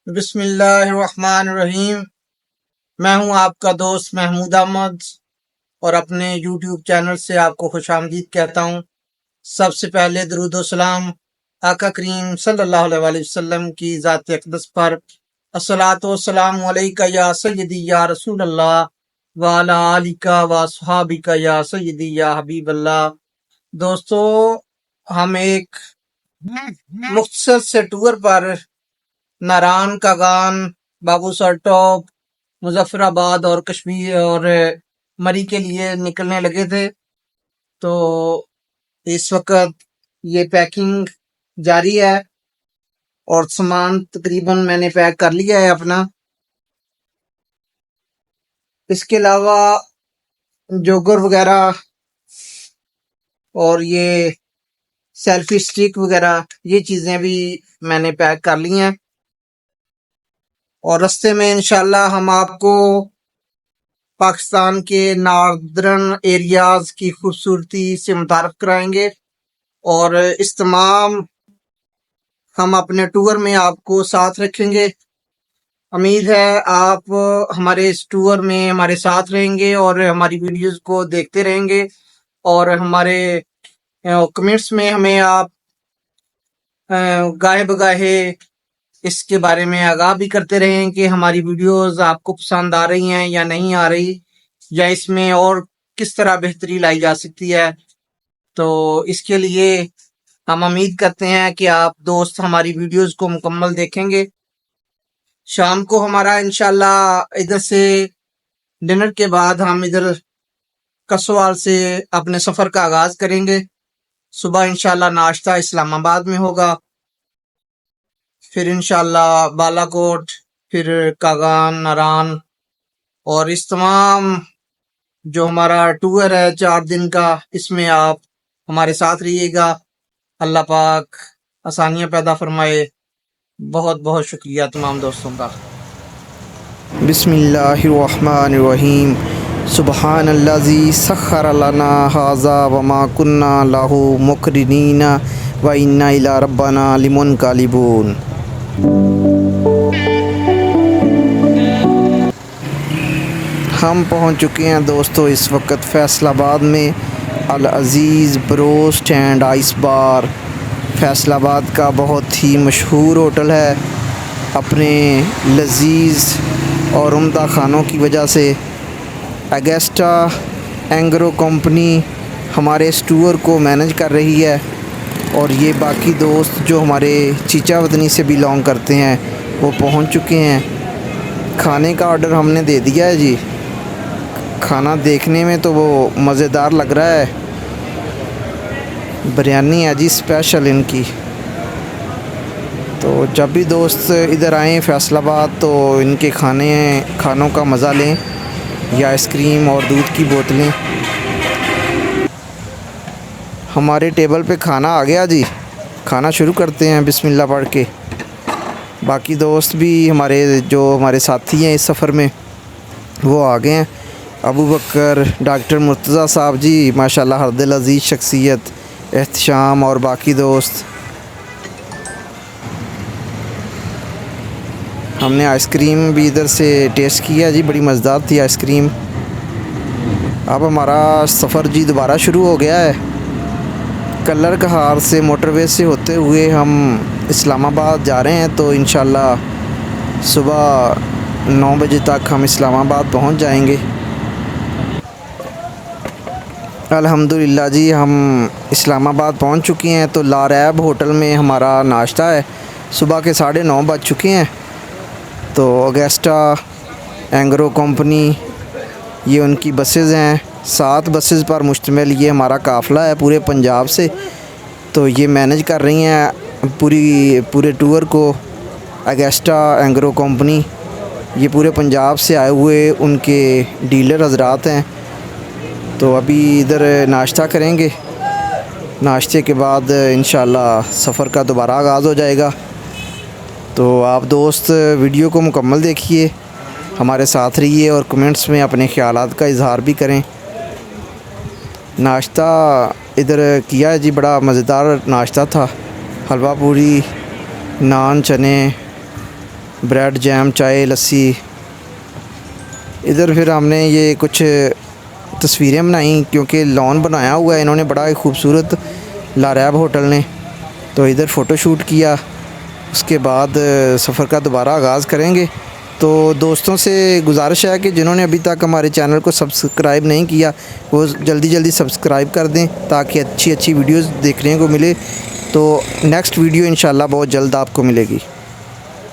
बिस्मिल्लाहिर्रहमानिर्रहीम। मैं हूं आपका दोस्त महमूद अहमद और अपने यूट्यूब चैनल से आपको खुशामदीद कहता हूं। सबसे पहले दरूद व सलाम आका करीम सल्लल्लाहु अलैहि वसल्लम की ज़ात अक़दस पर। अस्सलातु वस्सलामु अलैका या सय्यदी या रसूल अल्लाह व अला आलिका व अस्हाबिका या सय्यदी या हबीब अल्लाह। दोस्तों, हम एक मुख्तसर से टूर पर नारायण कागान, बाबूसर टॉप, मुजफ्फराबाद और कश्मीर और मरी के लिए निकलने लगे थे। तो इस वक्त ये पैकिंग जारी है और सामान तकरीबन मैंने पैक कर लिया है अपना। इसके अलावा जोगर वगैरह और ये सेल्फी स्टिक वगैरह ये चीजें भी मैंने पैक कर ली हैं और रास्ते में इंशाल्लाह हम आपको पाकिस्तान के नॉर्दर्न एरियाज की खूबसूरती से मुतारफ कराएंगे और इस तमाम हम अपने टूर में आपको साथ रखेंगे। उम्मीद है आप हमारे इस टूर में हमारे साथ रहेंगे और हमारी वीडियोस को देखते रहेंगे और हमारे कमेंट्स में हमें आप गाहे बगाहे इसके बारे में आगाह भी करते रहें कि हमारी वीडियोस आपको पसंद आ रही हैं या नहीं आ रही, या इसमें और किस तरह बेहतरी लाई जा सकती है। तो इसके लिए हम उम्मीद करते हैं कि आप दोस्त हमारी वीडियोस को मुकम्मल देखेंगे। शाम को हमारा इंशाल्लाह इधर से डिनर के बाद हम इधर कसवाल से अपने सफर का आगाज करेंगे। सुबह इंशाल्लाह नाश्ता इस्लामाबाद में होगा, फिर इंशाल्लाह बालाकोट, फिर कागान, नारान और इस तमाम जो हमारा टूर है 4 दिन का, इसमें आप हमारे साथ रहिएगा। अल्लाह पाक आसानियां पैदा फरमाए। बहुत बहुत शुक्रिया तमाम दोस्तों का। बिस्मिल्लाहिर्रहमानिर्रहीम। सुब्हानल्लाज़ी सख्खर लना हाज़ा वमा कुन्ना लहू मुक़रिनीन व इन्ना इला रब्बना लमुनक़लिबून। हम पहुंच चुके हैं दोस्तों इस वक्त फैसलाबाद में अल अज़ीज़ ब्रोस्ट एंड आइस बार। फैसलाबाद का बहुत ही मशहूर होटल है अपने लजीज़ और उम्दा खानों की वजह से। अगेस्टा एंग्रो कंपनी हमारे इस टूर को मैनेज कर रही है और ये बाकी दोस्त जो हमारे चीचा वतनी से बिलोंग करते हैं वो पहुंच चुके हैं। खाने का ऑर्डर हमने दे दिया है जी। खाना देखने में तो वो मज़ेदार लग रहा है। बिरयानी है जी स्पेशल इनकी। तो जब भी दोस्त इधर आएँ फैसलाबाद तो इनके खानों का मज़ा लें, या आइसक्रीम और दूध की बोतलें। हमारे टेबल पे खाना आ गया जी। खाना शुरू करते हैं बिस्मिल्लाह पढ़ के। बाकी दोस्त भी हमारे साथी हैं इस सफ़र में वो आ गए हैं। अबू बकर, डॉक्टर मुर्तज़ा साहब जी माशाल्लाह हर दिल अज़ीज़ शख्सियत, एहतशाम और बाकी दोस्त। हमने आइसक्रीम भी इधर से टेस्ट किया जी, बड़ी मज़ेदार थी आइसक्रीम। अब हमारा सफ़र जी दोबारा शुरू हो गया है। कलर कहार से मोटरवे से होते हुए हम इस्लामाबाद जा रहे हैं। तो इंशाल्लाह सुबह 9 बजे तक हम इस्लामाबाद पहुंच जाएंगे। अल्हम्दुलिल्लाह जी हम इस्लामाबाद पहुंच चुके हैं। तो लारैब होटल में हमारा नाश्ता है। सुबह के 9:30 बज चुके हैं। तो अगेस्टा एंग्रो कंपनी ये उनकी बसेज़ हैं। 7 बसेज़ पर मुश्तमिल ये हमारा काफ़िला है पूरे पंजाब से। तो ये मैनेज कर रही हैं पूरे टूर को अगेस्टा एंग्रो कंपनी। ये पूरे पंजाब से आए हुए उनके डीलर हजरात हैं। तो अभी इधर नाश्ता करेंगे। नाश्ते के बाद इंशाल्लाह सफ़र का दोबारा आगाज़ हो जाएगा। तो आप दोस्त वीडियो को मुकम्मल देखिए, हमारे साथ रहिए और कमेंट्स में अपने ख़यालात का इज़हार भी करें। नाश्ता इधर किया है जी, बड़ा मज़ेदार नाश्ता था। हलवा पूरी, नान, चने ब्रेड जैम चाय लस्सी। इधर फिर हमने ये कुछ तस्वीरें बनाई क्योंकि लॉन बनाया हुआ है इन्होंने बड़ा ही खूबसूरत लारैब होटल ने। तो इधर फ़ोटोशूट किया, उसके बाद सफ़र का दोबारा आगाज़ करेंगे। तो दोस्तों से गुजारिश है कि जिन्होंने अभी तक हमारे चैनल को सब्सक्राइब नहीं किया वो जल्दी जल्दी सब्सक्राइब कर दें ताकि अच्छी अच्छी वीडियोस देखने को मिले। तो नेक्स्ट वीडियो इंशाल्लाह बहुत जल्द आपको मिलेगी।